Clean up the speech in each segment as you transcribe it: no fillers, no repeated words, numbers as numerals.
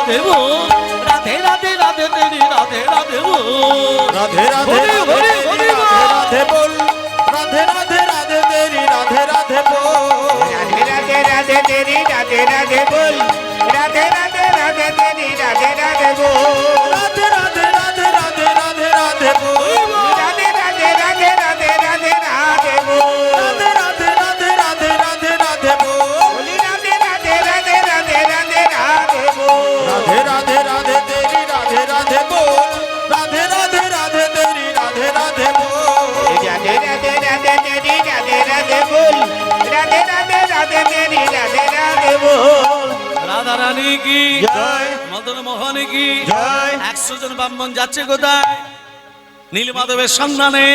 রাধে बोल राधे राधे राधे तेरी राधे राधे बोल राधे राधे राधे राधे बोल राधे राधे राधे तेरी राधे राधे बोल राधे राधे राधे तेरी राधे राधे बोल राधे राधे राधे तेरी राधे राधे बोल राधे राधे राधे राधे राधे राधे बोल राधे राधे राधे राधे राधे राधे बोल राधे राधे राधे राधे राधे राधे बोल बोली राधे राधे राधे राधे राधे राधे बोल राधे राधे राधे तेरी राधे राधे बोल राधे राधे राधे तेरी राधे राधे बोल राधे राधे राधे तेरी राधे राधे बोल राधे राधे राधे तेरी राधे राधे बोल राधा रानी की जय मदन मोहन की जय 100 জন ব্রাহ্মণ যাচ্ছে কোথায় নীলমাধবের সন্ধানে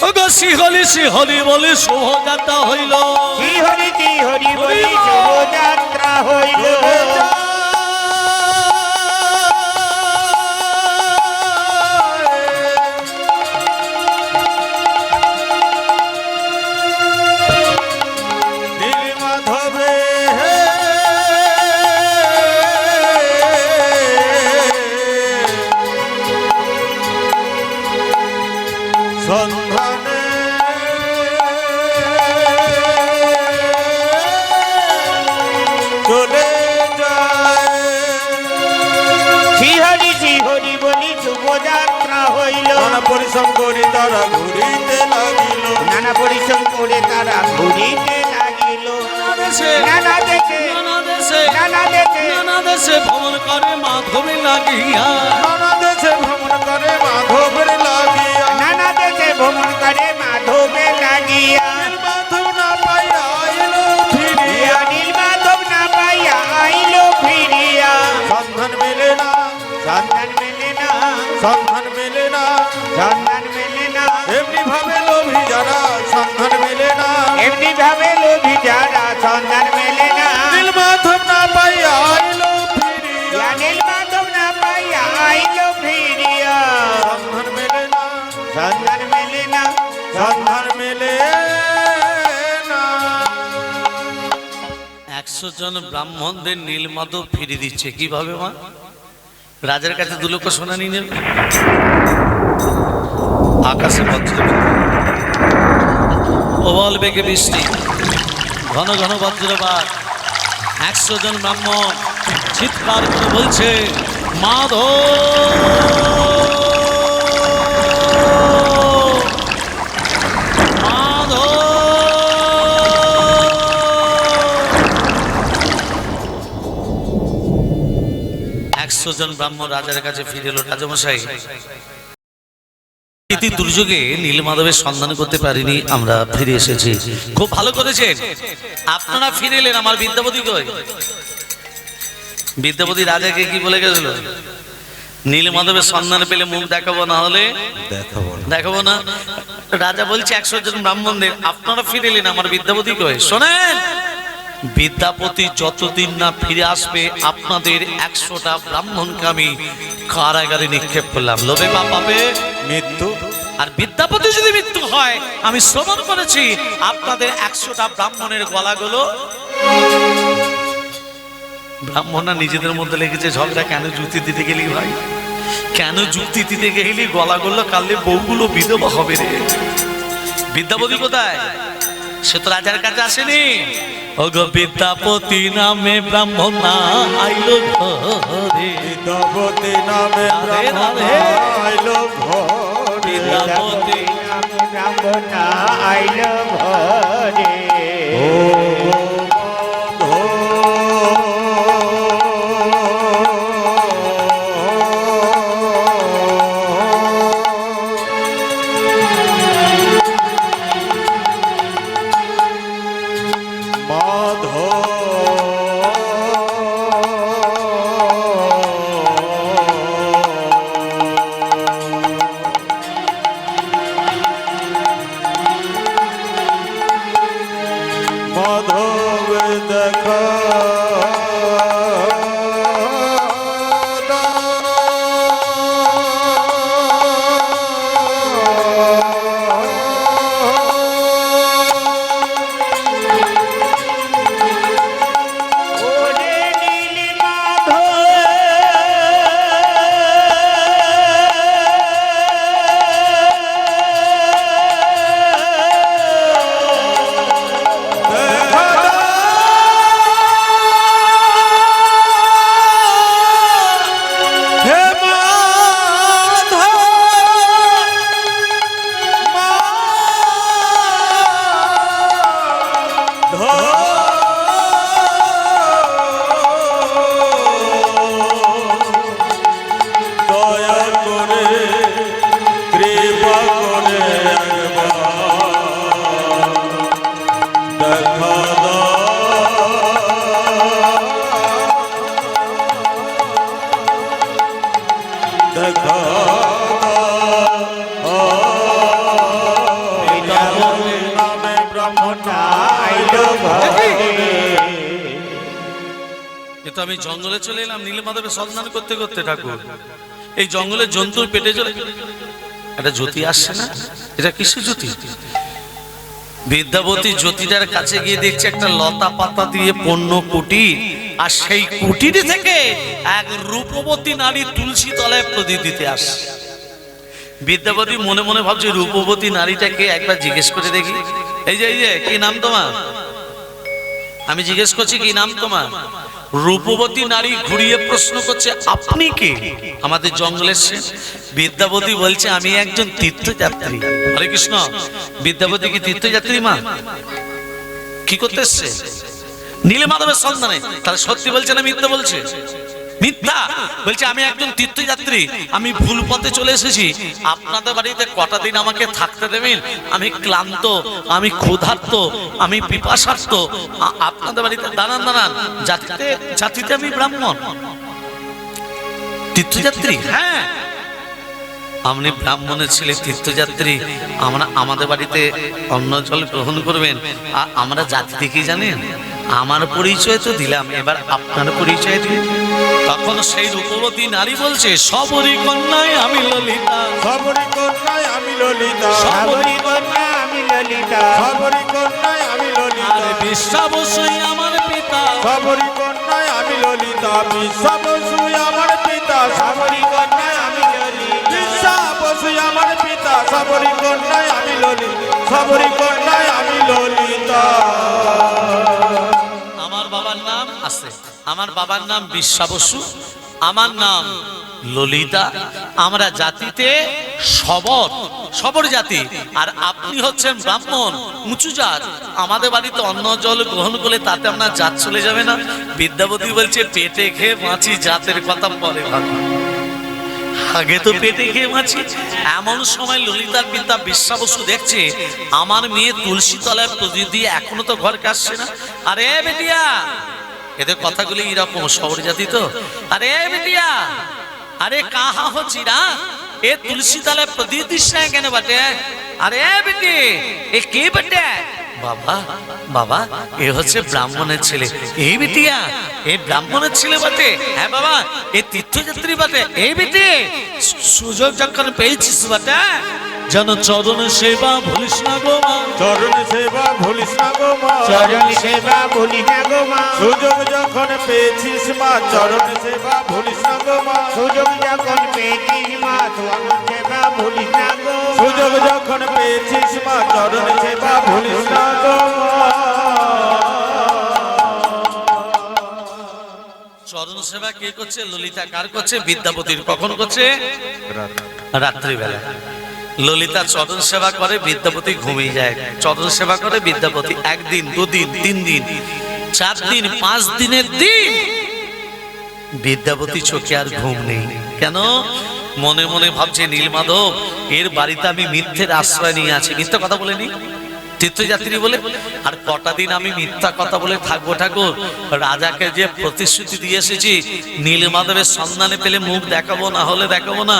ওগো শিহলি শিহলি বলে শোভাযাত্রা হইল শ্রী হরি বলি শোভাযাত্রা হইল নীলমাধবে সন্ধানে চলে যায় শ্রী হরি বলি শোভাযাত্রা হইল নানা পরিশ্রম করি তারা ঘুরিতে লাগিল নানা পরিশ্রম করে তারা ঘুরিতে লাগিল দেশে নানা দেশে নানা দেশে নানা দেশে নানা দেশে ভ্রমণ করে মাধবে লাগিয়া নানা দেশে ভ্রমণ করে মাধবের লাগিয়া নানা দেশে ভ্রমণ করে মাধবে লাগিয়া মাধব না পাইয়া আইল ফিরিয়া নীল মাধব না পাইয়া আইল ফিরিয়া সন্ধান মেলে না সন্ধান মেলে না সন্ধান মেলে না সন্ধান মেলে না এমনি ভাবে লোভী যারা সন্ধান মেলে না এমনি ভাবে লোভী যারা সন্ধান মেলে না নীল মাধব না পাইয়া আইল ফিরিয়া নীল মাধব না পাইয়া আইল ফিরিয়া সন্ধান মেলে না সন্ধান মেলে না সন্ধান মেলে না 100 জন ব্রাহ্মণদের নীলমাধব ফিরে দিচ্ছে কিভাবে মা রাজার কাছে 2 লক্ষ সোনা নিয়ে নেবে আকাশে বজ্র প্রবল বেগে বৃষ্টি ঘন ঘন বজ্রপাত 100 জন ব্রাহ্মণ চিৎকার করে বলছে জন ব্রাহ্মণ রাজার কাছে ফিরে এলো রাজামশাই দুর্যোগে নীলমাধবের সন্ধান করতে পারিনি আমরা ফিরে এসেছি খুব ভালো করেছেন আপনারা ফিরে এলেন আমার বিদ্যাপতি কই বিদ্যাপতি রাজাকে কি বলে গেছিল নীলমাধবের সন্ধান পেলে মুখ দেখাবো না হলে দেখাবো না রাজা বলছে 100 জন ব্রাহ্মণদের আপনারা ফিরে এলেন আমার বিদ্যাপতি কই শোনেন বিদ্যাপতি যতদিন না ফিরে আসবে আপনাদের 100টা ব্রাহ্মণকে আমি কারাগারে নিক্ষেপ করলাম লোভে পাপ পাবে মৃত্যু আর বিদ্যাপতি যদি মৃত্যু হয় আমি শ্রবণ করেছি আপনাদের 100টা ব্রাহ্মণের গলাগুলো ব্রাহ্মণরা নিজেদের মধ্যে লেগেছে ঝগড়া কেন যুক্তি দিতে গেলি ভাই কেন যুক্তি দিতে গেলি গলাগুলো কাললে বউগুলো বিধবা হবে রে বিদ্যাপতি কোথায় সে তো রাজার কাছে আসেনি ওগো বিদ্যাপতি নামে ব্রাহ্মণ আইলো ঘরে বিদ্যাপতি নামে ব্রাহ্মণ আইলো ঘরে বিদ্যাপতি নামে ব্রাহ্মণ আইল ঘরে মাধব আমি জঙ্গলে চলে এলাম নীলমাধবের সন্ধান করতে করতে ঠাকুর। এই জঙ্গলের জন্তুর পেটে চলে একটা জ্যোতি আসছে না, এটা কিসের জ্যোতি? বিদ্যাপতি জ্যোতিটার কাছে গিয়ে দেখছে একটা লতা পাতা দিয়ে পণ্য কুটির, আর সেই কুটির থেকে এক রূপবতী নারী তুলসী তলায় প্রদীপ দিতে আসে। বিদ্যাপতি মনে মনে ভাবছে রূপবতী নারীটাকে একবার জিজ্ঞেস করে দেখি। এই যে কি নাম তোমার? আমি জিজ্ঞেস করছি কি নাম তোমার? রূপবতী নারী ঘুরিয়ে প্রশ্ন করছে আপনি কে, আমাদের জঙ্গলে এসেছেন? বিদ্যাপতি বলছে আমি একজন তীর্থযাত্রী। হরে কৃষ্ণ। বিদ্যাপতি কি তীর্থযাত্রী মা? কি করতে এসছে? নীলমাধবের সন্ধানে। তাহলে সত্যি বলছে না মিথ্যা বলছে? মিথ্যা বলছে। আমি একজন তীর্থযাত্রী, আমি ভুল পথে চলে এসেছি। আপনাদের বাড়িতে কটা দিন আমাকে থাকতে দেবেন? আমি ক্লান্ত, আমি ক্ষুধার্ত, আমি পিপাসার্ত। আপনাদের বাড়িতে দাঁড়ান দাঁড়ান। জাতিতে আমি ব্রাহ্মণ। তীর্থযাত্রী? হ্যাঁ। আপনি ব্রাহ্মণের ছেলে, তীর্থযাত্রী, আমাদের বাড়িতে অন্ন জল গ্রহণ করবেন। আমরা জাতি দেখি জানেন, আমার পরিচয় তো দিলাম, এবার আপনার পরিচয় দিন। তখন সেই রূপবতী নারী বলছে সবরী কন্যায় আমি ললিতা, সবরী কন্যায় আমি ললিতা, সবরী কন্যা আমি ললিতা, সবরী কন্যায় আমি ললিতা, বিশ্বাবসুই আমার পিতা, সবরী কন্যায় আমি ললিতা, বিশ্বাবসুই আমার পিতা, সবরী কন্যা আমি ললিতা, বিশ্বাবসুই আমার পিতা, সবরী কন্যায় আমি ললিতা, সবরী কন্যায় আমি ললিতা। আমার বাবার নাম আছে, আমার বাবার নাম বিশ্বাবসু, আমার নাম ললিতা। আমরা জাতিতে সবর জাতি, আর আপনি হচ্ছেন ব্রাহ্মণ, উঁচু জাত। আমাদের বাড়িতে অন্ন জল গ্রহণ করলে তাতে আপনার জাত চলে যাবে না? বিদ্যাপতি বলছে পেটে খেয়ে বাঁচি, জাতের কথা পরে ভাবি, আগে তো পেটে খেয়ে বাঁচি। এমন সময় ললিতার পিতা বিশ্বাবসু দেখছে আমার মেয়ে তুলসী তলায় প্রদীপ দিয়ে এখনো তো ঘরকে আসছে না। আরে বেটিয়া, এদের কথাগুলি এরকম, শহর জাতি তো। আরে বেটিয়া, আরে কাহা হচ্ছি না, এ তুলসী তলায় প্রদীপ দিস না কেন বাটে? আরে বেটি, এ কে বাটে? বাবা বাবা, এ হচ্ছে ব্রাহ্মণের ছেলে। এই বেটিয়া, এ ব্রাহ্মণের ছেলে বটে। হ্যাঁ বাবা, এ তীর্থযাত্রী বটে। এই বেটি, সুযোগ যখন পেয়েছিস বটে, যেন চরণ সেবা ভুলিস না গো মা, চরণ সেবা ভুলিস না গো মা, চরণ সেবা ভুলি না গো মা, সুযোগ যখন পেয়েছিস মা, চরণ সেবা ভুলিস না গো মা, সুযোগ যখন পেয়েছিস মা, চরণ সেবা ভুলি না গো, সুযোগ যখন পেয়েছিস মা, চরণ সেবা ভুলিস না গো মা। চরণ সেবা কে করছে? ললিতা। কার করছে? বিদ্যাপতির। কখন করছে? রাত্রিবেলা। ললিতা চরণ সেবা করে, বিদ্যাপতি ঘুমিয়ে যায়। চরণ সেবা করে বিদ্যাপতি একদিন, দুদিন, 3 দিন, 4 দিন, 5 দিনের দিন বিদ্যাপতি চোখে আর ঘুম নেই। কেন? মনে মনে ভাবছে নীলমাধব এর বাড়িতে আমি মিথ্যের আশ্রয় নিয়ে আছি, মিথ্যা কথা বলে নি, তীর্থযাত্রী বলে। আর কটা দিন আমি মিথ্যা কথা বলে থাকবো ঠাকুর? রাজাকে যে প্রতিশ্রুতি দিয়ে এসেছি নীলমাধবের সন্ধানে পেলে মুখ দেখাবো, না হলে দেখাবো না,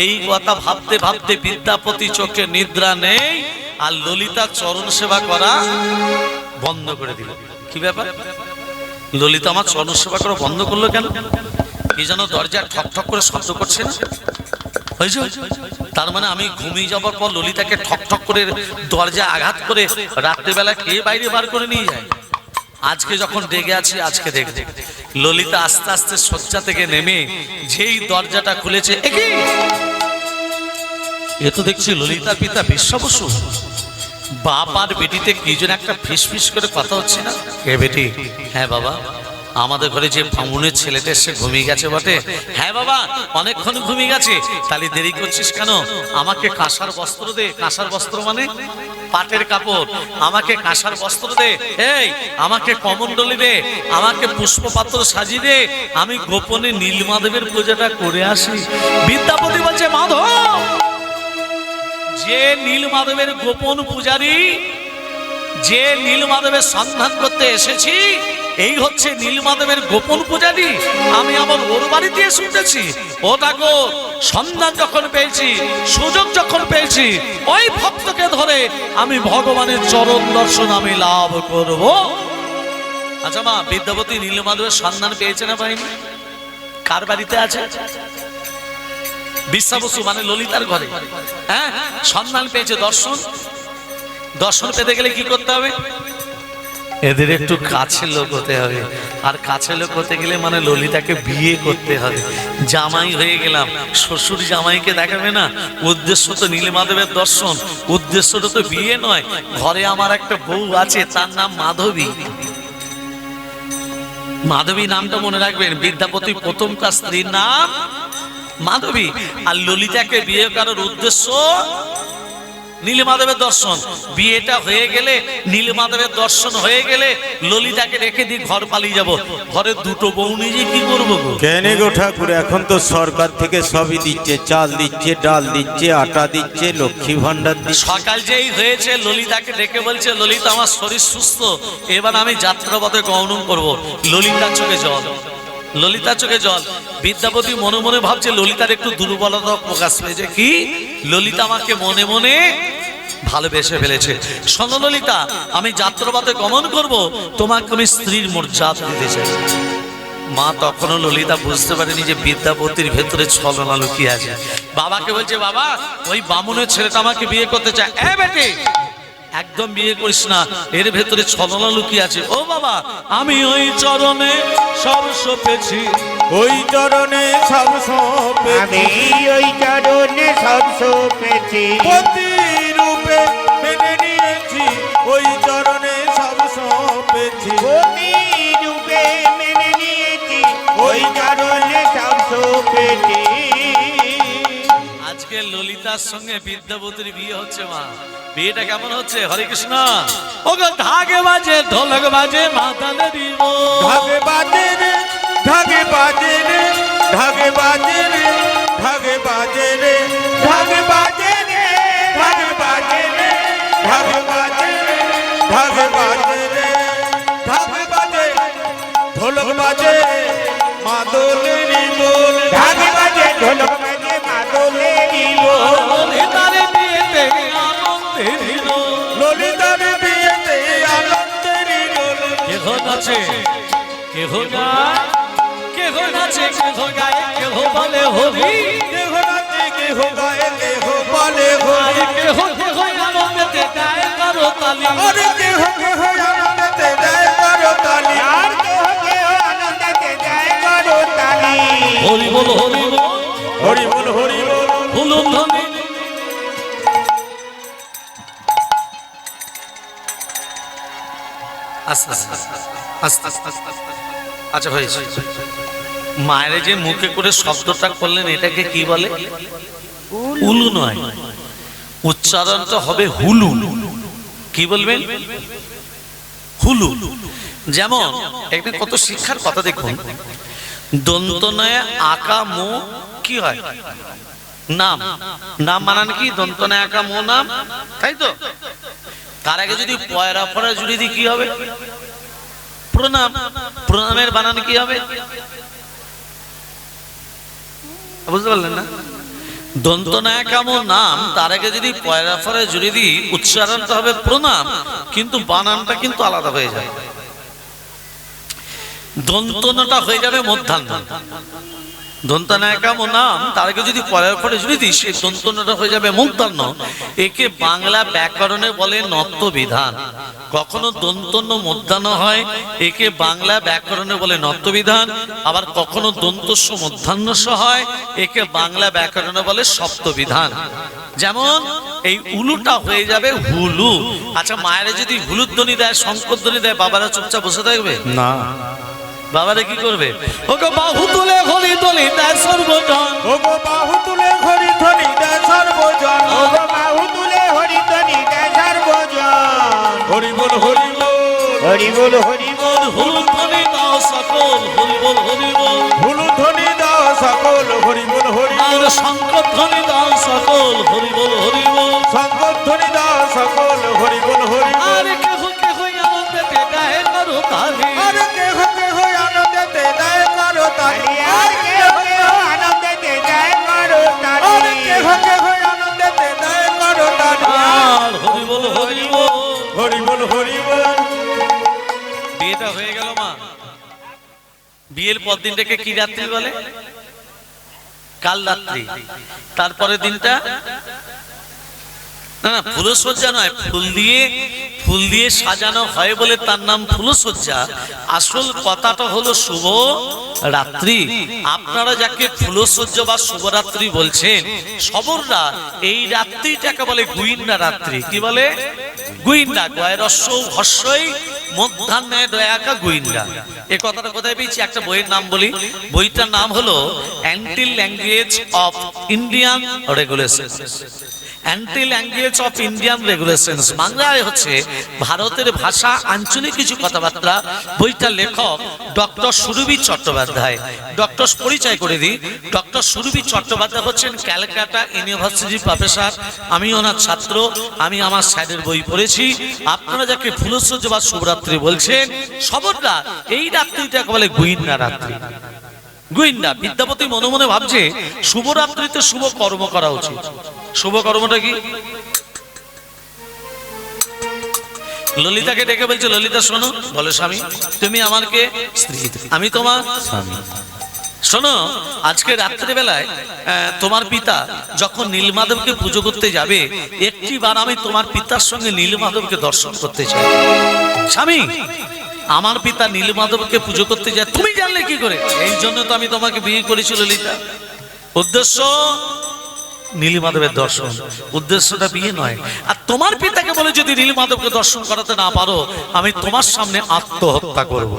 এই কথা ভাবতে ভাবতে বিদ্যাপতি চোখে নিদ্রা নেই, আর ললিতা চরণ সেবা করা বন্ধ করে দিল। কি ব্যাপার? ললিতা আমার চরণ সেবা করা বন্ধ করলো কেন? কি যেন দরজা ঠক ঠক করে শব্দ করছে না? হয়েছে? তার মানে আমি ঘুমিয়ে যাবার পর ললিতাকে ঠক ঠক করে দরজা আঘাত করে রাত্রিবেলা কে বাইরে বার করে নিয়ে যায়? আজকে যখন ডেকে আছি, আজকে দেখবে ললিতা আস্তে আস্তে শয্যা থেকে নেমে যেই দরজাটা খুলেছে, এ তো দেখছি ললিতার পিতা বিশ্বাবসু। বাপ আর বেটিতে কি যেন একটা ফিস ফিস করে কথা হচ্ছে না? এ বেটি, হ্যাঁ বাবা, আমাদের ঘরে যে ব্রাহ্মণের ছেলেটা এসে ঘুমিয়ে গেছে বটে। হ্যাঁ বাবা, অনেকক্ষণ ঘুমিয়ে গেছে। তাহলে দেরি করছিস কেন? আমাকে কাঁসার বস্ত্র দে। কাঁসার বস্ত্র মানে পাটের কাপড়। আমাকে কাঁসার বস্ত্র দে, এই আমাকে কমণ্ডলী দে, আমাকে পুষ্পপাত্র সাজিয়ে দে, আমি গোপনে নীলমাধবের পূজাটা করে আসি। বিদ্যাপতি বলছে মাধব, যে নীলমাধবের গোপন পূজারী, যে নীলমাধবের সন্ধান করতে এসেছি, এই হচ্ছে নীলমাধবের গোপন পূজারী। আমি আমার ওর বাড়িতে শুনতেছি, ও ঠাকুর, সন্ধান যখন পেয়েছি, সুযোগ যখন পেয়েছি, ওই ভক্তকে ধরে আমি ভগবানের চরণ দর্শন আমি লাভ করব। আচ্ছা মা, বিদ্যাপতি নীলমাধবের সন্ধান পেয়েছে না পাইনি? কার বাড়িতে আছে? বিশ্বা বসু মানে ললিতার ঘরে। হ্যাঁ, সন্ধান পেয়েছে। দর্শন পেতে গেলে কি করতে হবে? এদের একটু কাছের লোক হতে হবে। আর কাছের লোক হতে গেলে মানে ললিতাকে বিয়ে করতে হবে। জামাই হয়ে গেলাম, শ্বশুর জামাইকে দেখাবে না। উদ্দেশ্য তো নীলমাধবের দর্শন, উদ্দেশ্যটা তো বিয়ে নয়। ঘরে আমার একটা বউ আছে, তার নাম মাধবী। মাধবী নামটা মনে রাখবেন, বিদ্যাপতি প্রথম তার স্ত্রীর নাম মাধবী। আর ললিতাকে বিয়ে করার উদ্দেশ্য নীলমাধবের দর্শন। বিয়েটা হয়ে গেলে, নীলমাধবের দর্শন হয়ে গেলে ললিতাকে রেখে দিয়ে ঘর পালিয়ে যাব। ঘরে দুটো বউ নিজে কি করবো গো? কেন গো ঠাকুর, এখন তো সরকার থেকে সবই দিচ্ছে, চাল দিচ্ছে, ডাল দিচ্ছে, আটা দিচ্ছে, লক্ষ্মী ভান্ডার দিচ্ছে। সকাল যেই হয়েছে ললিতাকে ডেকে বলছে, ললিতা আমার শরীর সুস্থ, এবার আমি যাত্রাপথে গমন করব। ললিতার চোখে জল, ললিতার চোখে জল। বিদ্যাপতি মনে মনে ভাবছে ললিতার একটু দুর্বলতা প্রকাশ পেয়েছে। কি? ললিতা আমাকে মনে মনে ভালোবেসে ফেলেছে। শোনো ললিতা, আমি যাত্রাপথে গমন করব, তোমাকে আমি স্ত্রীর মর্যাদা দিতে চাই। মা তখনও ললিতা বুঝতে পারেনি যে বিদ্যাপতির ভেতরে ছলনা লুকিয়ে আছে। বাবাকে বলছে, বাবা ওই বামুনের ছেলেটা আমাকে বিয়ে করতে চায়। এ বেটি, একদম বিয়ে করিস না, এর ভেতরে ছলনা লুকিয়ে আছে। ও বাবা, আমি ওই চরণে সব সপেছি, ওই চরণে সব সপেছি, আমি ওই চরণে সব সপেছি, পতি রূপে মেনে নিয়েছি, ওই চরণে সব সপেছি, পতি রূপে মেনে নিয়েছি, ওই চরণে সব সপেছি। আজকে ললিতার সঙ্গে বিদ্যাপতির বিয়ে হচ্ছে। মা, বিয়েটা কেমন হচ্ছে? হরে কৃষ্ণ। ওগো ঢাকে বাজে, ঢোলক বাজে, মাতালে দিব। ঢাকে বাজে রে, ঢাকে বাজে রে, ঢাকে বাজে রে, ঢাকে বাজে রে, ঢাকে বাজে রে, ঢাকে বাজে রে, ঢাকে বাজে রে, ঢাকে বাজে রে, ঢাকে বাজে, ঢোলক বাজে, মাদলেরি বল। ঢাকে বাজে, ঢোলক বাজে, মাদলেরি বল। ললিতার বিয়েতে আনন্দের রোল। ললিতার বিয়েতে আনন্দেরি রোল। কেহ নাচে, কেহ গায়, কেহ নাচে, কেহ গায়, কেহ বলে হরি। কেহ নাচে, কেহ গায়ে, কেহ বলে হরি। কেহ কেহ আনন্দেতে গায় করতালি। আরে কেহ কেহ আনন্দেতে দেয় করতালি। আর কেহ কেহ আনন্দেতে যায় করতালি। হরি বল, হরি বল, হরি বল, হরি বল। হুলুধ্বনি। আস্তে আস্তে আস্তে আস্তে আস্তে। আচ্ছা হয়েছে। মায়ের যে মুখে করে শব্দটা করলেন, এটাকে কি বলে? উলু নয়, উচ্চারণটা হবে হুলু। কি বলবেন? হুলু। যেমন একটা কত শিক্ষার কথা দেখুন। দন্তনয় আকা মো কি হয়? নাম। নাম মানান কি? দন্তনয় আকা মো নাম, তাই তো? তার আগে যদি পয়রা ফরা জুড়ে দিই কি হবে? প্রণাম। প্রণামের বানান কি হবে? বুঝতে পারলেন না? দন্তনায়কাম নাম, তার আগে যদি পয়রা ফরা জুড়ে দিই উচ্চারণটা হবে প্রণাম, কিন্তু বানানটা কিন্তু আলাদা হয়ে যায়। দন্তনটা হয়ে যাবে মধ্যাহ্ন। দন্তনায়কাম নাম, তার আগে যদি পয়রা ফরা জুড়ে দিই সেই দন্তনটা হয়ে যাবে মধ্যাহ্ন। একে বাংলা ব্যাকরণে বলে নত্য বিধান। কখনো দন্তন্য মধ্যাহ্ন হয়, একে বাংলা ব্যাকরণে বলে নত্য বিধান। আবার কখনো দন্তস্ব মধ্যাহ্নস্ব হয়, একে বাংলা ব্যাকরণে বলে সপ্ত বিধান। যেমন এই উলুটা হয়ে যাবে হুলু। আচ্ছা, মায়েরা যদি হুলুর ধ্বনি দেয়, শঙ্কর ধ্বনি দেয়, বাবারা চুপচাপ বসে থাকবে না, বাবারা কি করবে? ওগো বাহু তুলে হরি ধ্বনি দেয় সর্বজন। ওগো বাহু তুলে হরি ধ্বনি দেয় সর্বজন। ওগো বাহু তুলে হরি ধ্বনি দেয় সর্বজন। হরি বল, হরি বল। হরি বল, হরি বল। হুলু ধ্বনি দাও সকল, হরি বল, হরি বল। হুলু ধ্বনি দাও সকল, হরি বল, হরি বল। আর শঙ্কর ধ্বনি দাও সকল, হরি বল, হরি বল। শঙ্কর ধ্বনি দাও সকল, হরি বল, হরি বল। আর কেহ কেহ আনন্দেতে গায়ে করো তালি। আরে কেহ কেহ আনন্দেতে দেয় করতালি। আর কেহ কেহ আনন্দেতে যায় করতালি। আরে কেহ কেহ আনন্দেতে দেয় করতালি। আর হরি বল, হরি বল। হরি বল, হরি বল। বিয়েটা হয়ে গেল বিয়ের পর দিনটাকে কি রাত্রি বলে? কাল রাত্রি। তারপরে দিনটা না না ফুলসজ্জা নয়, ফুল দিয়ে সাজানো হয় বলে তার নাম ফুলসজ্জা। আসল কথাটা হলো শুভ রাত্রি। আপনারা যাকে ফুলসজ্জা বা শুভরাত্রি বলছেন সবররা, এই রাত্রিটাকে বলে গুইন্দা রাত্রি। কি বলে? গুইন্দা। গয়রস্য হর্ষই মধ্যাহ্নে দয়াকা গুইন্দা। এই কথাটা কোথায় পেয়েছি? একটা বইয়ের নাম বলি। বইটার নাম হলো anti language of Indian regulations. Anti language of Indian regulations বাংলায় হচ্ছে ভারতের ভাষা, আঞ্চলিক কিছু কথাবার্তা। বইটার লেখক ডক্টর সুরভি চট্টোপাধ্যায়। ডক্টর পরিচয় করে দিই, ডক্টর সুরভি চট্টোপাধ্যায় হচ্ছেন ক্যালকাটা ইউনিভার্সিটির প্রফেসর। আমি ওনার ছাত্র, আমি আমার স্যারের বই পড়েছি। আপনারা যাকে ফুলসজ্জা বা শুভরাত্রি বলছেন সবররা, এই রাত্রিটাকে বলে গুইন্দা রাত্রি। গুইন্দা। বিদ্যাপতি মনে মনে ভাবছে শুভরাত্রিতে শুভ কর্ম করা উচিত। শুভ কর্মটা কি? ললিতাকে ডেকে বলছে, ললিতা শোনো। বলে, স্বামী তুমি আমার কে? স্ত্রী। আমি তোমার স্বামী। শোনো, আজকে রাত্রিবেলায় তোমার পিতা যখন নীলমাধবকে পুজো করতে যাবে, একটি বার আমি তোমার পিতার সঙ্গে নীলমাধবকে দর্শন করতে চাই। স্বামী, আমার পিতা নীলমাধবকে পুজো করতে যায়, তুমি জানলে কি করে? এই জন্য তো আমি তোমাকে বিয়ে করেছি ললিতা। উদ্দেশ্য নীলমাধবের দর্শন, উদ্দেশ্যটা বিয়ে নয়। আর তোমার পিতাকে বলে যদি নীলমাধবকে দর্শন করাতে না পারো, আমি তোমার সামনে আত্মহত্যা করব।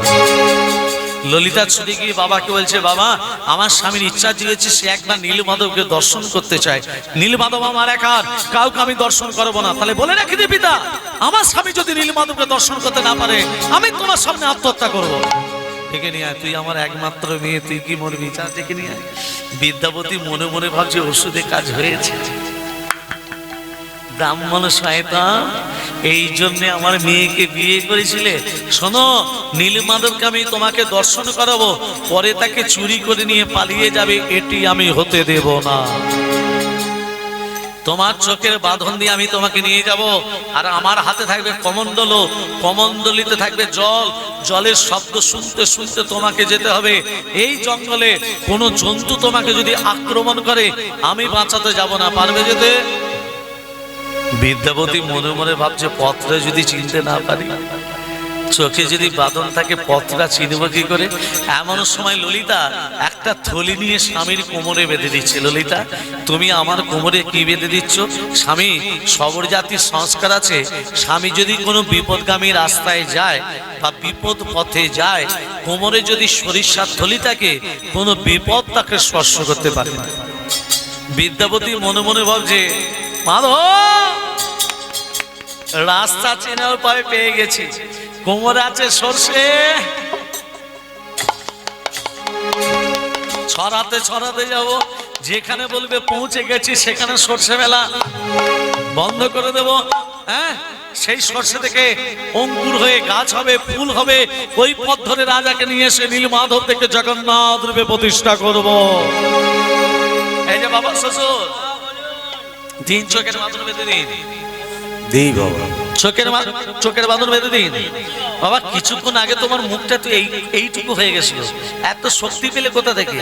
ললিতা ছুটে গিয়ে বাবাকে বলছে, বাবা আমার স্বামীর ইচ্ছা জেগেছে, সে একবার নীলমাধবকে দর্শন করতে চায়। নীলমাধব আমার একার, কাউকে আমি দর্শন করবো না। তাহলে বলে রাখি দিই পিতা, আমার স্বামী যদি নীলমাধবকে দর্শন করতে না পারে, আমি তোমার সামনে আত্মহত্যা করব। ডেকে নিয়ে আয়, তুই আমার একমাত্র মেয়ে, তুই কি মরবি? চা ডেকে নিয়ে আয়। বিদ্যাপতি মনে মনে ভাবছে ওষুধে কাজ হয়েছে। ব্রাহ্মণ শয়তান, এই জন্য আমার মেয়েকে বিয়ে করেছিলে? শোনো, নীলমাধবকে আমি তোমাকে দর্শন করাবো, পরে তাকে চুরি করে নিয়ে পালিয়ে যাবে, এটি আমি হতে দেব না। তোমার চোখের বাঁধন দিয়ে আমি তোমাকে নিয়ে যাব, আর আমার হাতে থাকবে কমণ্ডল, কমণ্ডলিতে থাকবে জল। জলের শব্দ শুনতে শুনতে তোমাকে যেতে হবে। এই জঙ্গলে কোনো জন্তু তোমাকে যদি আক্রমণ করে, আমি বাঁচাতে যাব না। পারবে যেতে? বিদ্যাপতি মনে মনে ভাবছে, পথটা যদি চিনতে না পারি, চোখে যদি বাঁধন থাকে, পথটা চিনব কি করে? এমন সময় ললিতা একটা থলি নিয়ে স্বামীর কোমরে বেঁধে দিচ্ছে। ললিতা, তুমি আমার কোমরে কি বেঁধে দিচ্ছ? স্বামী, সবর জাতির সংস্কার আছে, স্বামী যদি কোনো বিপদগামী রাস্তায় যায় বা বিপদ পথে যায়, কোমরে যদি সরিষার থলি থাকে, কোনো বিপদ তাকে স্পর্শ করতে পারে না। বিদ্যাপতি মনে মনে ভাবছে, মাধব রাস্তা চেনার উপায় পেয়ে গেছি। কোমরে আছে সর্ষে, ছড়াতে ছড়াতে যাব, যেখানে বলবে পৌঁছে গেছি সেখানে সর্ষে মেলা বন্ধ করে দেব। হ্যাঁ, সেই সর্ষে থেকে অঙ্কুর হয়ে গাছ হবে, ফুল হবে। ওই পথ ধরে রাজাকে নিয়ে এসে নীলমাধব থেকে জগন্নাথ রূপে প্রতিষ্ঠা করব। এই যে বাবা শ্বশুর, দিন চোখের বাঁধন বেঁধে দিন। দিই বাবা, চোখের বাঁধন বেঁধে দিন। বাবা, কিছুক্ষণ আগে তোমার মুখটা তো এইটুকু হয়ে গেছিল, এত শক্তি পেলে কোথা থেকে?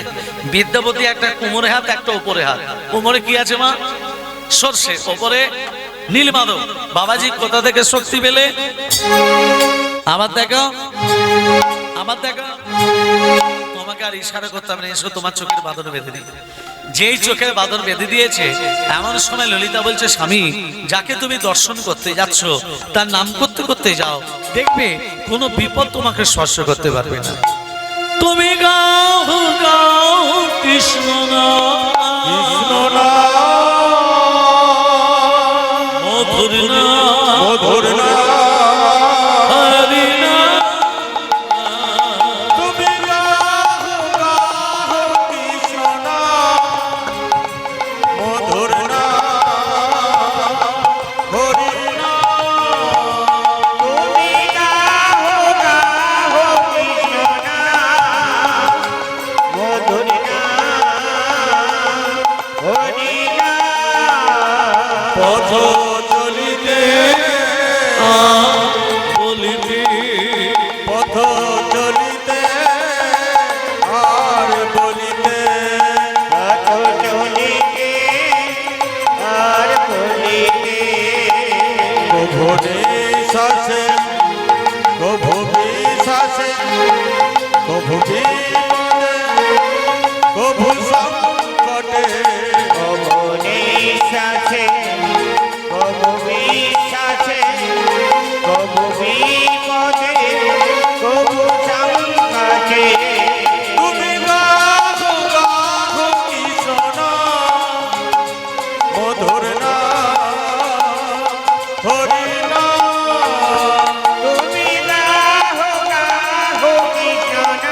বিদ্যাপতি একটা কোমরে হাত, একটা উপরে হাত। কোমরে কি আছে মা? সর্ষে। ওপরে নীলমাধব। বাবাজি কোথা থেকে শক্তি পেলে? আবার দেখো, আবার দেখো। তোমাকে আর ইশারা করতে হবে না, এসো তোমার চোখের বাঁধন বেঁধে দিই। যেই চোখের বাঁধন বেঁধে দিয়েছে, এমন সময় ললিতা বলছে, স্বামী যাকে তুমি দর্শন করতে যাচ্ছ তার নাম করতে করতে যাও, দেখবে কোনো বিপদ তোমাকে স্পর্শ করতে পারবে না। তুমি গাও গাও কৃষ্ণ নাম, কৃষ্ণ নাম, মধুর নাম, মধুর নাম, হরি নাম। তুমি গাও গাও কৃষ্ণ নাম, মধুর নাম, হরি নাম। তুমি গাও গাও কৃষ্ণ নাম, মধুর নাম, হরি নাম। পথ চলিতে বলিতে পথ চলিতে বলিতে কত চলিতে আর বলিতে কভু নিঃশ্বাসে কভু বিশ্বাসে কভু বিপদে কভু সংকটে কবু নিঃশ্বাসে কবু বিশ্বাসে কবু বিপদে কবু সংকটে তুমি গাহো গাহো কৃষ্ণ মধুর নাম হরি নাম তুমি গাহো গাহো কৃষ্ণ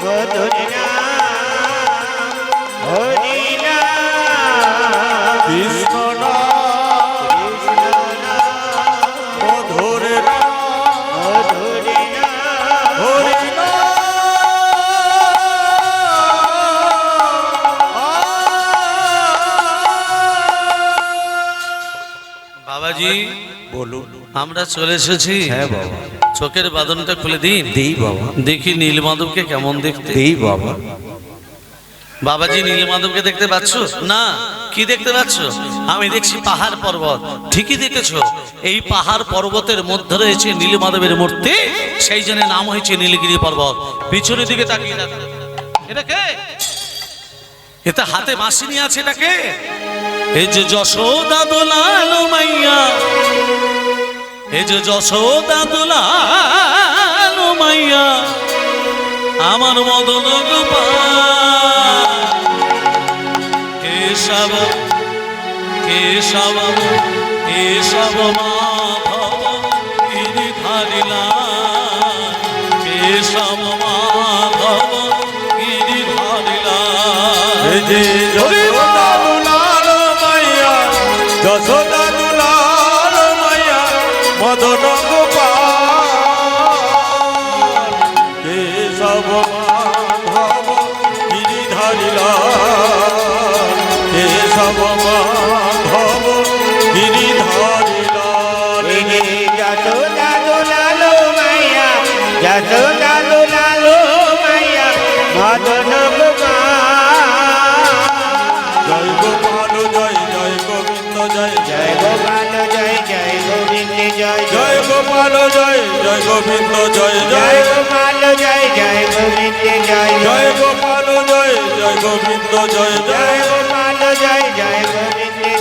মধুর নাম হরি নাম কৃষ্ণ নাম কৃষ্ণ নাম মধুর নাম মধুর নাম হরি বাবাজি বলুন আমরা চলে এসেছি। হ্যাঁ বাবা চোখের বাঁধনটা খুলে দিন, দেই বাবা দেখি নীলমাধবকে কেমন দেখতে। দেই বাবা বাবাজি নীলমাধবকে দেখতে পাচ্ছ না? কি দেখতে পাচ্ছ? আমি দেখছি পাহাড় পর্বত। ঠিকই দেখেছো, এই পাহাড় পর্বতের মধ্যে রয়েছে নীলমাধবের মূর্তি, সেই জন্য নাম হয়েছে নীলগিরি পর্বত। পিছনের দিকে তাকিয়ে দেখো, এটা কে? এটা হাতে বাঁশি নিয়ে আছে, এটা কে? এই যে যশোদা দোলালো মাইয়া, এই যে যশোদা দোলালো মাইয়া, আমার মদন গোপাল কেশব কেশব কেশব মাধব গিরিধারিলা, কেশব মাধব গিরিধারিলা। এই যে যশোদা দুলাল মাইয়া যশোদা দুলাল মাইয়া মদন গোপাল কেশব মাধব গিরিধারিলা কেশব মাধব গিরিধারিলা যশোদা দোলালো মাইয়া যশোদা দোলালো মাইয়া মদন জয় গোপাল জয় জয় গোবিন্দ জয় জয় গোপাল জয় জয় গোবিন্দ জয় জয় গোপাল জয় জয় গোবিন্দ জয় জয় জয় গোপাল জয় জয় গোবিন্দ জয় জয় গোপাল জয় জয় গোবিন্দ জয়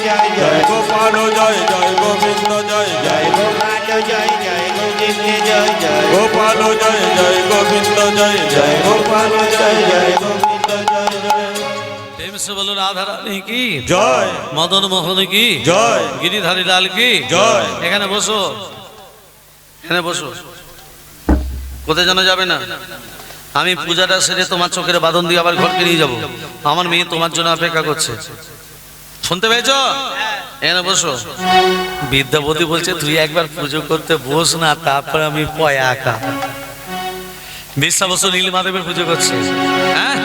জয় জয় গোপাল জয় জয় গোবিন্দ জয় জয় গোপাল জয় জয় গোবিন্দ জয় জয় জয় গোপাল জয় জয় গোবিন্দ জয় জয় গোপাল জয় জয় গোবিন্দ জয় জয় গোপাল জয় জয় গোবিন্দ জয় জয় প্রেম সে বলো রাধা রানী কি জয় মদন মোহন কি জয় গিরিধারী লাল কি জয় এখানে বসো, এখানে বসো। কোথায় জানা যাবে না, আমি পূজাটা সেরে তোমার চোখের বাঁধন দিয়ে আবার ঘরকে নিয়ে যাব। আমার মেয়ে তোমার জন্য অপেক্ষা করছে, শুনতে পেয়েছ? এখানে বসো। বিদ্যাপতি বলছে তুই একবার পুজো করতে বস না, তারপর আমি পয়া আঁকা। বিশ্বাস বসো, নীলমাধবের পুজো করছে। হ্যাঁ,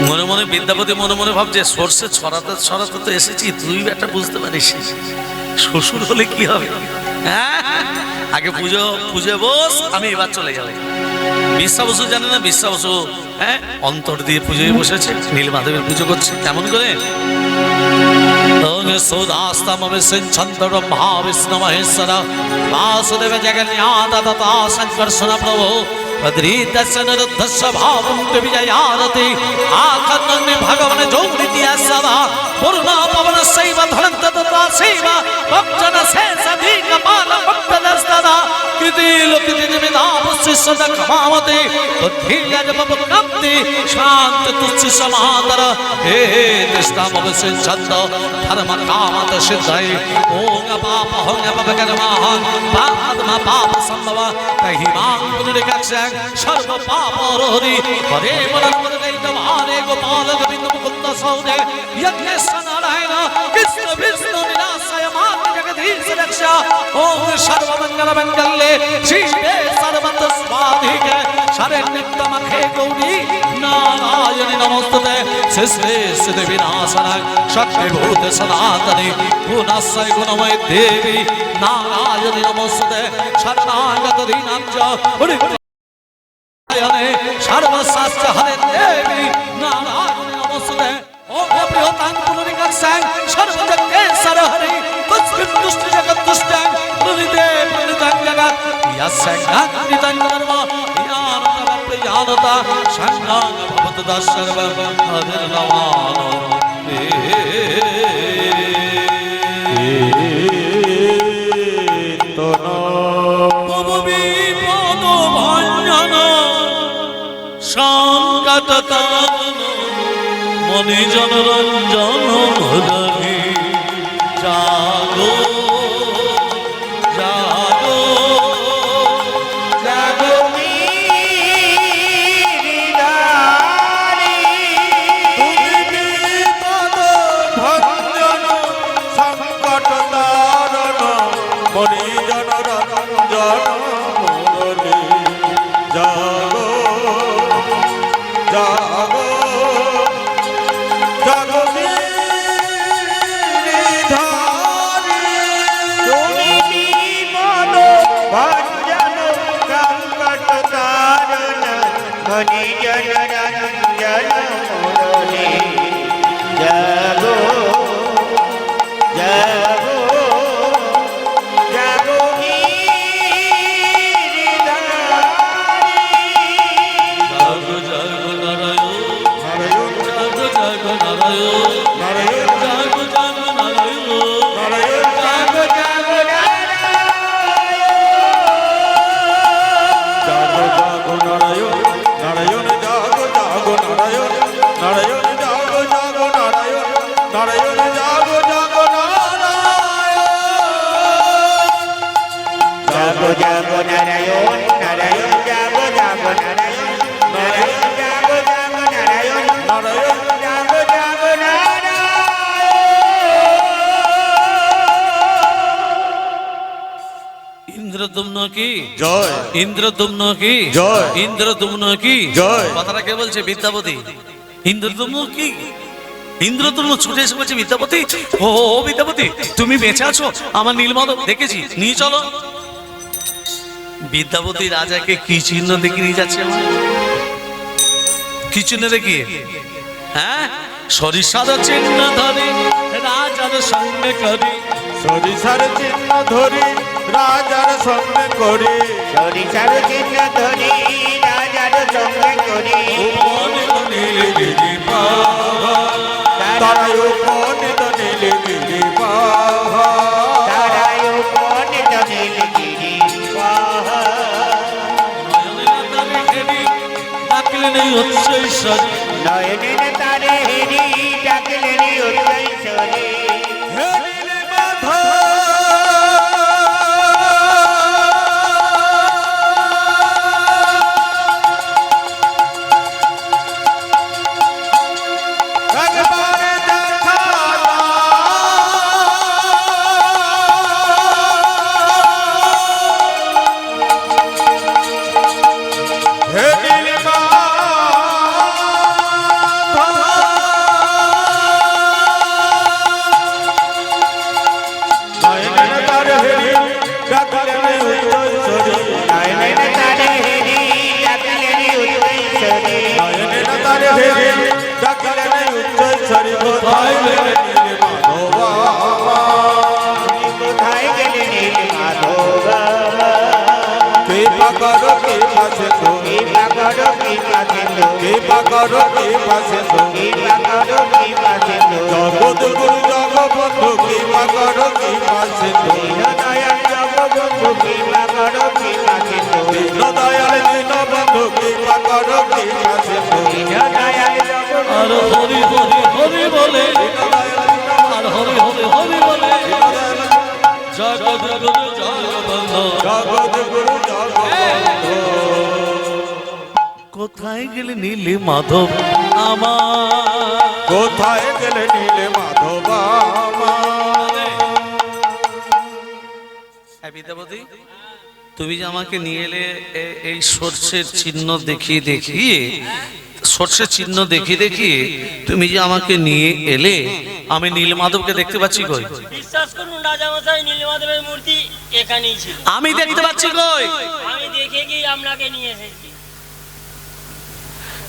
মনে মনে বিদ্যাপতি মনে মনে ভাবছে সর্ষে ছড়াতে ছড়াতে তো এসেছি, তুই একটা বুঝতে পারিস শ্বশুর হলে কি হবে। হ্যাঁ, আগে পুজো পুজো বস, আমি এবার চলে যাবো। বিশ্বাস বসু জানে না, বিশ্বাস বসু হ্যাঁ অন্তর দিয়ে পুজোয় বসেছে, নীলমাধবের পুজো করছে। কেমন করে? ব্রহ্মা বিষ্ণু মহেশ্বর বাসুদেব জগন্নাথ তথা সংকর্ষণ প্রভু विजयारती आखंड भगवान जौरितिया सदा पूर्णा पवन शैव धनंत तथा शैव भक्तन से सभी कपाल भक्त दस्तदा कृति लोकिति निमिदाप शिष्यद कमावते बुद्धि यजब प्राप्ति शांत तुच्छ समादर हे निष्ठा भव सिंचंद धर्म कामत सिद्धय ओम पाप होंग पवकर्माहं पादमा पाप संभव तहि मां पुनरिकक्षं सर्व पाप हरि हरे मन हरे गोपाल गोविंद मुकुंद सौदे यज्ञेश नारायण कृष्ण विष्णु निराशय मान जगदीश रक्षा ओम सर्व मंगल मंगल्ये शिवे सर्वत स्वाधिके शरण्यतमखे गौरी नारायणि नमोस्तुते शिष्टे सिद्धि विनाशनाय शक्ति भूत सनातनि गुणस्य गुणमय देवी नारायणि नमोस्तुते शरणागत दीनां च সর্বশাস্ত্র হরে দেবী নারায়ণ নমস্তে ওম বৃহতাং পুনরিকাং সাং সর্বজগৎ হরি তস্মিন দুষ্ট জগৎ দুষ্টং প্রণিতে প্রণিতাং জগৎ ইয়াস্যাং নিতাং ধর্ম ইয়ানতা প্রিয়ানতা সংঘাং ভবতু দাসর্ব হরে মনে জনরঞ্জন ভজনি জাগো জাগো জাগো গিরিধারী তুমি বিপদ ভঞ্জন সংকট তারণ মনি জন রঞ্জন মুরলী জাগো জাগো জাগো গিরিধারী তুমি বিমল ভঞ্জন সংকট তারণ মনি জন রঞ্জন মুরলী জাগো জাগো জাগো গিরিধারী জাগো জাগো নারায়ণ জাগো জাগো নারায়ণ নারায়ণ জাগো জাগো নারায়ণ নারায়ণ জাগো জাগো জাগো জাগো নারায়ণ নারায়ণ জাগো জাগো নারায়ণ নারায়ণ জাগো জাগো নারায়ণ নারায়ণ জাগো জাগো নারায়ণ জাগো জাগো নারায়ণ নারায়ণ জাগো জাগো নারায়ণ নারায়ণ জাগো জাগো নারায়ণ নারায়ণ জাগো জাগো নারায়ণ ইন্দ্রদম্ন কি জয় ইন্দ্রদম্ন কি জয়। ইন্দ্রদম্ন কি জয়। কথাটা কে বলছে? বিদ্যাপতি। ইন্দ্রদম্ন কি? ইন্দ্রদম্ন ছুটে এসে বলছে বিদ্যাপতি, ও বিদ্যাপতি তুমি বেঁচে আছো? আমার নীলমাধব দেখেছি, নিয়ে চলো। বিদ্যাপতি রাজাকে কি চিহ্ন দেখিয়ে নিয়ে যাচ্ছে? কি চিহ্ন দেখিয়ে? হ্যাঁ, সরিষার চিহ্ন ধরে রাজার সঙ্গে করি সরিষার চিহ্ন ধরি রাজার সঙ্গে করি সরিষার চিহ্ন ধরি রাজার সঙ্গে করি নীলগিরি পাহাড় তারাই উপনীত নীলগিরি পাহাড় তারায় উপনীত নীলগিরি পাহাড় নয়নের তারে হেরি ডাকলেন উচ্চৈশ্বরী হে নীলমাধব একবার দেখা দাও। হে নয়নের তারে হেরি ডাকলেন উচ্চৈশ্বরী নয়নের তারে হেরি ডাকলেন উচ্চৈশ্বরী কোথায় গেলে নীলমাধব কোথায় গেলে নীল মাধব কৃপা করো কৃপা সিন্ধু কৃপা করো কৃপা সিন্ধু কৃপা করো কৃপা সিন্ধু কৃপা করো কৃপা সিন্ধু জগৎগুরু জগবন্ধু কৃপা করো কৃপা সিন্ধু দীনদয়াল জগবন্ধু কৃপা করো কৃপা সিন্ধু দীনদয়াল দীনবন্ধু কৃপা করো কৃপা সিন্ধু দীনদয়াল আর জগবন্ধু হরি হরি হরি বলে আর হরি হরি হরি বলে জগৎ গুরু জগবন্ধ জগৎগুরু জগবন্ধু কোথায় গেলে নীলে মাধব আমার? কোথায় গেলে নীলমাধব হ্যাঁ বিদ্যাপতি, তুমি যে আমাকে নিয়ে এলে এই সর্ষের চিহ্ন দেখিয়ে দেখিয়ে, সর্ষের চিহ্ন দেখিয়ে দেখিয়ে তুমি যে আমাকে নিয়ে এলে, আমি নীলমাধবকে দেখতে পাচ্ছি কই? বিশ্বাস করুন রাজামশাই, নীলমাধবের মূর্তি এখানেই ছিল। আমি দেখতে পাচ্ছি কই? আমি দেখে গিয়ে আপনাকে নিয়ে এসেছি।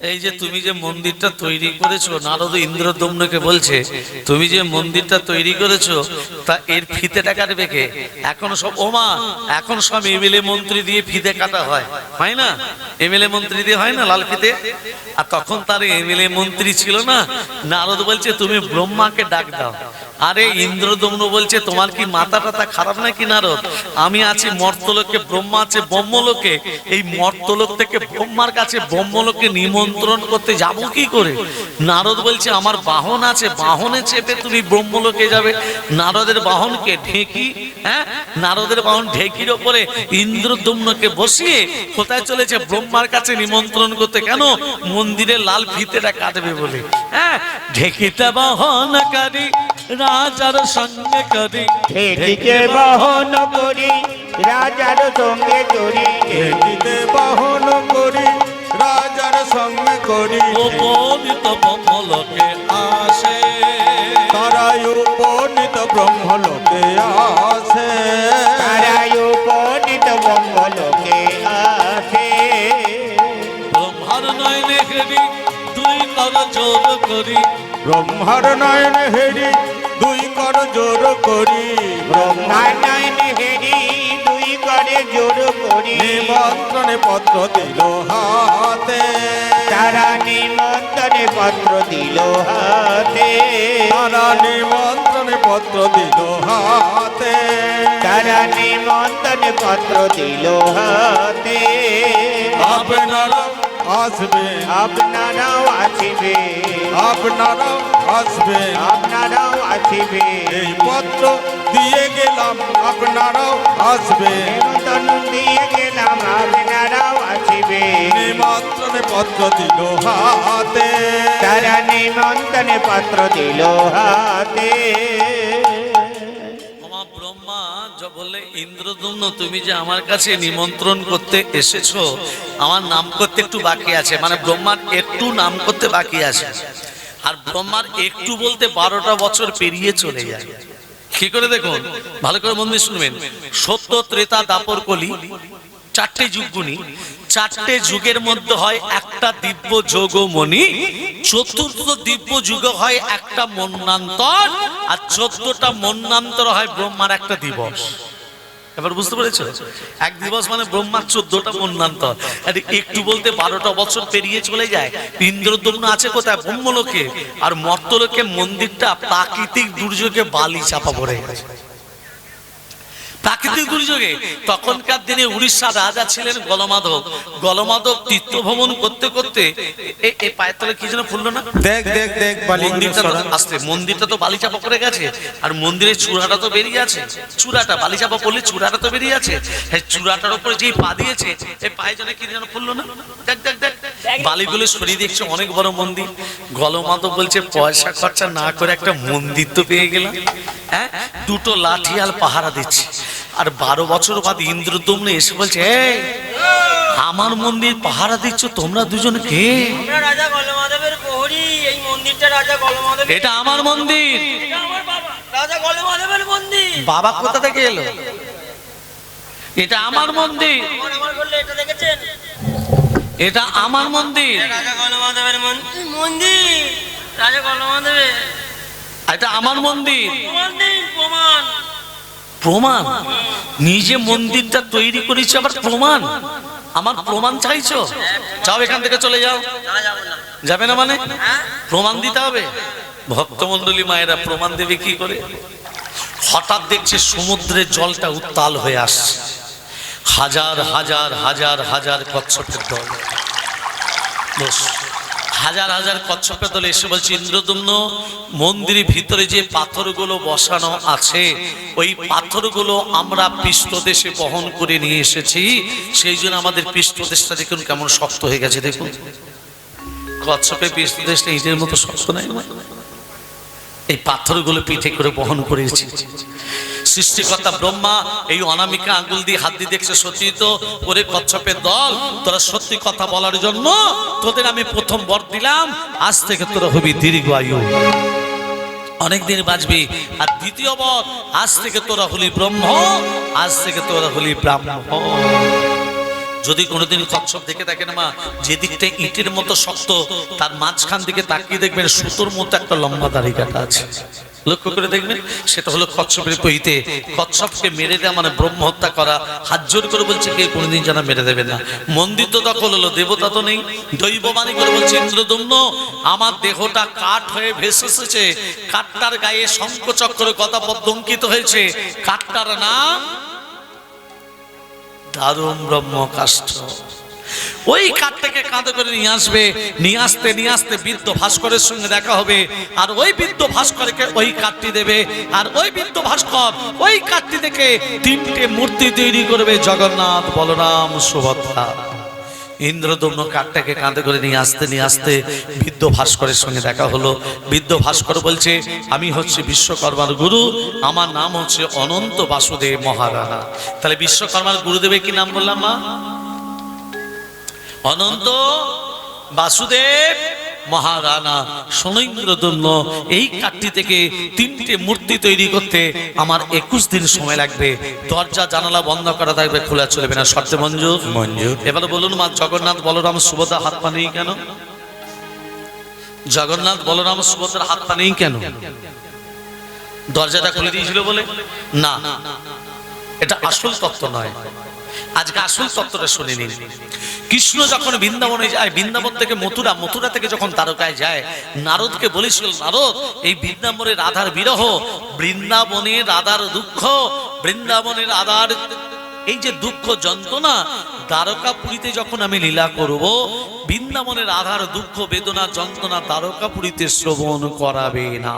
এই যে তুমি যে মন্দিরটা তৈরি করেছো, নারদ ইন্দ্রদম্নকে বলছে তুমি যে মন্দিরটা তৈরি করেছো তা এর ফিতেটা কাটবে কে? এখন সব ওমা, এখন সব এমএলএ মন্ত্রী দিয়ে ফিতে কাটা হয় না? এমএলএ মন্ত্রী দিয়ে হয় না লাল ফিতে? আর তখন তার এমএলএ মন্ত্রী ছিল না। নারদ বলছে তুমি ব্রহ্মাকে ডাক দাও। আরে ইন্দ্রদম্ন বলছে তোমার কি মাথা টাথা খারাপ নাকি নারদ? আমি আছি মর্তলোকে, ব্রহ্মা আছে ব্রহ্মলোকে। এই মর্তলোক থেকে ব্রহ্মার কাছে ব্রহ্মলোকে নিমন্ত্রণ করতে যাবো কি করে? নারদ বলছে আমার বাহন আছে, বাহনে চেপে তুমি ব্রহ্মলোকে যাবে। নারদের বাহনকে ঢেকি, হ্যাঁ নারদের বাহন ঢেকির ওপরে ইন্দ্রদম্নকে বসিয়ে কোথায় চলেছে? ব্রহ্মার কাছে নিমন্ত্রণ করতে। কেন? মন্দিরের লাল ফিতেটা কাটবে বলে। হ্যাঁ, ঢেকিতে বাহনকারী রাজার সঙ্গে করি, ঢেকিতে বাহন করি রাজার সঙ্গে চড়ি, ঢেকিতে বাহন করি রাজার সঙ্গে করি, উপনীত ব্রহ্মলোকে আসে। তারাই উপনীত ব্রহ্মলোকে আসে, তারাই উপনীত ব্রহ্মলোকে আসে। ব্রহ্মার নয়নে হেরি দুই কর জোর করি, ব্রহ্মার নয়ন হেরি দুই কর জোর করি, ব্রহ্মার নয়ন হেরি দুই করে জোর করি, নিমন্ত্রণে পত্র দিল হাতে, তারা নিমন্ত্রণে পত্র দিল হাতে, তারা নিমন্ত্রণে পত্র দিল হাতে, তারা নিমন্ত্রণে পত্র দিল হাতে। আপনারা আসবেন, আপনারাও আসিবে, আপনারাও আসবেন, আপনারাও আসিবে, এই পত্র দিয়ে গেলাম আপনারাও আসবেন, নিমন্ত্রণ দিয়ে গেলাম আপনারাও আসিবে, নিমন্ত্রণে পত্র দিল হাতে, তারা নিমন্ত্রণে পত্র দিল হাতে। আমার ব্রহ্মা বললে ইন্দ্রদম্ন তুমি যে আমার কাছে নিমন্ত্রণ করতে এসেছো, আমার নাম করতে একটু বাকি আছে। মানে ব্রহ্মার একটু নাম করতে বাকি আছে। আর ব্রহ্মার একটু বলতে 12টা বছর পেরিয়ে চলে যায়। কি করে দেখুন, ভালো করে মন দিয়ে শুনবেন। সত্য, ত্রেতা, দাপর, কলি, 4টে যুগ গুণী। 4টে যুগের মধ্যে হয় একটা দিব্য যোগমণি, চতুর্থ দিব্য যুগ হয় একটা মন্বন্তর, আর 14টা মন্বন্তর হয় ব্রহ্মার একটা দিবস। এবার বুঝতে পেরেছো? এক দিবস মানে ব্রহ্মার 14টা মন্বন্তর। একটু বলতে 12টা বছর পেরিয়ে চলে যায়। ইন্দ্রদম্ন আছে কোথায়? ব্রহ্মলোকে। আর মর্তলোকে মন্দিরটা প্রাকৃতিক দুর্যোগে বালি চাপা পড়ে গেছে। প্রাকৃতিক দুর্যোগে তখনকার দিনে উড়িষ্যার রাজা ছিলেন গলমাধব। গলমাধব তীর্থ ভ্রমণ করতে করতে এই পায়ের তলে কি যেন ফুললো না? দেখ দেখ দেখ মন্দিরটা তো আসতে, মন্দিরটা তো বালিচাপা পড়ে গেছে। আর মন্দিরের চূড়াটা তো বেরিয়ে আছে। চূড়াটা বালিচাপা পড়লে চূড়াটা তো বেরিয়ে আছে। হ্যাঁ, চূড়াটার উপরে যেই পা দিয়েছে, এই পায়ে যেন কি যেন ফুললো না? দেখ দেখ দেখ, বালিগুলো সরিয়ে দেখছে অনেক বড় মন্দির। গলমাধব বলছে পয়সা খরচা না করে একটা মন্দির তো পেয়ে গেলাম। হ্যাঁ, 2টো লাঠিয়াল পাহারা দিচ্ছে। আর 12 বছর বাদ ইন্দ্রদম্ন এসে বলছে এই আমার মন্দির পাহারা দিচ্ছ তোমরা দুজনে কে? আমরা রাজা গলমাধবের প্রহরী। এই মন্দিরটা রাজা গলমাধবের। এটা আমার মন্দির। এটা আমার বাবা রাজা গলমাধবের মন্দির। বাবা কোথা থেকে এলো? এটা আমার মন্দির। আমার করলে এটা দেখেছেন? এটা আমার মন্দির। রাজা গলমাধবের মন্দির। রাজা গলমাধবের এটা আমার মন্দির। প্রমাণ। প্রমাণ? নিজে মন্দিরটা তৈরি করেছে আবার প্রমাণ? আমার প্রমাণ চাইছো? যাও এখান থেকে চলে যাও। যাবে না মানে? প্রমাণ দিতে হবে। ভক্তমণ্ডলী মায়েরা প্রমাণ দেবে কি করে? হঠাৎ দেখছে সমুদ্রের জলটা উত্তাল হয়ে আসছে। হাজার হাজার হাজার হাজার কচ্ছপের দল, হাজার হাজার কচ্ছপের দল এসে বলছে ইন্দ্রদম্ন মন্দিরের ভিতরে যে পাথরগুলো বসানো আছে ওই পাথরগুলো আমরা পৃষ্ঠদেশে বহন করে নিয়ে এসেছি, সেই জন্য আমাদের পৃষ্ঠদেশটা দেখুন কেমন শক্ত হয়ে গেছে। দেখুন কচ্ছপের পৃষ্ঠদেশটা ইটের মতো শক্ত নাই, এই পাথরগুলো পিঠে করে বহন করেছি। সৃষ্টিকর্তা ব্রহ্মা এই অনামিকা আঙ্গুল দিয়ে হাত দিয়ে দেখছে সত্যি তো ওরে কচ্ছপের দল, তোরা সত্যি কথা বলার জন্য তোদের আমি প্রথম বর দিলাম, আজ থেকে তোরা হবি দীর্ঘায়ু, অনেকদিন বাঁচবি। আর দ্বিতীয় বর, আজ থেকে তোরা হলি ব্রহ্ম, আজ থেকে তোরা হলি ব্রাহ্মণ। যদি কোনোদিন কচ্ছপ দেখে থাকেন মা, যে দিকটা ইটের মতো শক্ত তার মাঝখান দিকে তাকিয়ে দেখবেন সুতোর মতো একটা লম্বা দাড়ি কাটা আছে, লক্ষ্য করে দেখবেন, সেটা হলো কচ্ছপের পইতে। কচ্ছপকে মেরে দেওয়া মানে ব্রহ্ম হত্যা করা। হাত জোর করে বলছে কে কোনোদিন যেন মেরে দেবে না। মন্দির তো দখল হলো, দেবতা তো নেই। দৈববাণী করে বলছে ইন্দ্রদম্ন, আমার দেহটা কাঠ হয়ে ভেসে এসেছে, কাঠটার গায়ে শঙ্খচক্র কথা পদ্ম অঙ্কিত হয়েছে, কাঠটার নাম দারুণ ব্রহ্ম কাষ্ঠ। ওই কাঠটাকে কাঁধে করে নিয়ে আসবে, নিয়ে আসতে বৃদ্ধ ভাস্করের সঙ্গে দেখা হবে, আর ওই বৃদ্ধ ভাস্করকে ওই কাঠটি দেবে, আর ওই বৃদ্ধ ভাস্কর ওই কাঠটি থেকে 3টে মূর্তি তৈরি করবে, জগন্নাথ, বলরাম, সুভদ্রা। ইন্দ্রদম্ন কাঠটাকে কাঁধে করে নিয়ে আসতে বৃদ্ধ ভাস্করের সঙ্গে দেখা হলো। বৃদ্ধ ভাস্কর বলছে আমি হচ্ছে বিশ্বকর্মার গুরু, আমার নাম হচ্ছে অনন্ত বাসুদেব মহারানা। তাহলে বিশ্বকর্মার গুরুদেবের কি নাম বললাম মা? অনন্ত বাসুদেব মহারানা। ইন্দ্রদম্ন, এই কাঠটি থেকে 3টে মূর্তি তৈরি করতে আমার 21 দিন সময় লাগবে। দরজা জানালা বন্ধ করা থাকবে, খোলা চলবে না। শর্তে মঞ্জুর? মঞ্জুর। এবার বলুন মা, জগন্নাথ বলরাম সুভদ্রা হাত পা নেই কেন? জগন্নাথ বলরাম সুভদ্রার হাত পা নেই কেন? দরজাটা খুলে দিয়েছিল বলে না, এটা আসল তত্ত্ব নয়। আজকে আসল তত্ত্বটা শুনে নিন। কৃষ্ণ যখন বৃন্দাবনে যায়, বৃন্দাবন থেকে মথুরা থেকে যখন দ্বারকায় যায়, নারদকে বলেছিল, নারদ, এই বৃন্দাবনে রাধার বিরহ, বৃন্দাবনে রাধার দুঃখ, বৃন্দাবনে রাধার এই যে দুঃখ যন্ত্রণা, দ্বারকাপুরীতে যখন আমি লীলা করব, বৃন্দাবনে রাধার দুঃখ বেদনা যন্ত্রণা দ্বারকাপুরীতে শ্রবণ করাবে না।